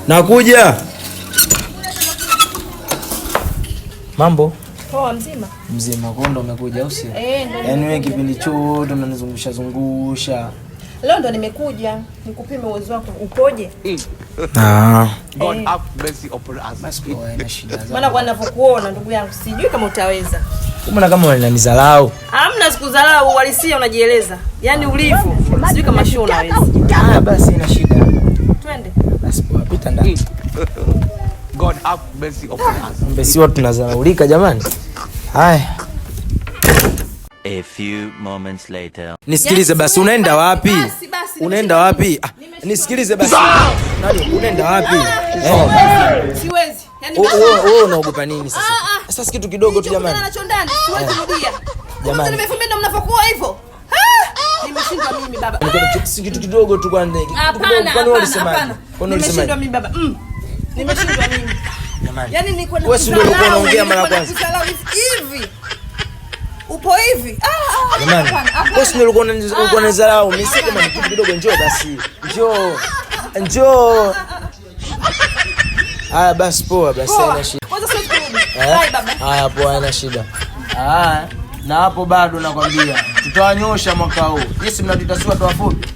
Nakuja. Mambo? Poa, mzima? Mzima, kwa ndo umekuja au sio? Yaani wewe kipindi chote unanizungusha. Leo ndo nimekuja nikupime uwezo wako upoje? God have mercy upon us. Basi kwa ina shida zangu. Maana kwa ninavyokuona ndugu yangu sijui kama utaweza. Mbona kama unanidharau? Hamna sikudharau, uhalisia unajieleza. Yaani ulivyo. Sijui kama show unaweza. Basi ina shida. Twende. Basi poa, pita ndani. God have mercy upon us. Mbesi watu tunadharaulika jamani. Haya. A few moments later. Nisikilize basi, unaenda wapi? Unaenda wapi? Nisikilize basi. Nani unaenda wapi? Siwezi. Yaani wewe unaogopa nini sasa? Sasa kitu kidogo tu jamani. Siwezi rudia. Jamani. Nimefumenda mnapokuwa hivyo. Nimeshindwa mimi baba. Si kitu kidogo tu kwani. Kwani wewe ulisemaje? Kwani ulisemaje? Nimeshindwa mimi baba. Nimeshindwa mimi. Jamani. Yaani niko na. Wewe si ndio ulikuwa unaongea mara kwanza? Hivi. Upo hivi? Jamani. Wewe si ndio ulikuwa unanizarau? Mimi sasa kama kitu kidogo njoo basi. Njoo. Haya basi poa basi haina shida. Kwanza sio kurudi. Hai baba. Haya poa haina shida. Na hapo bado nakwambia tutawanyosha mwaka huu. Sisi mnatutasua tu wafupi.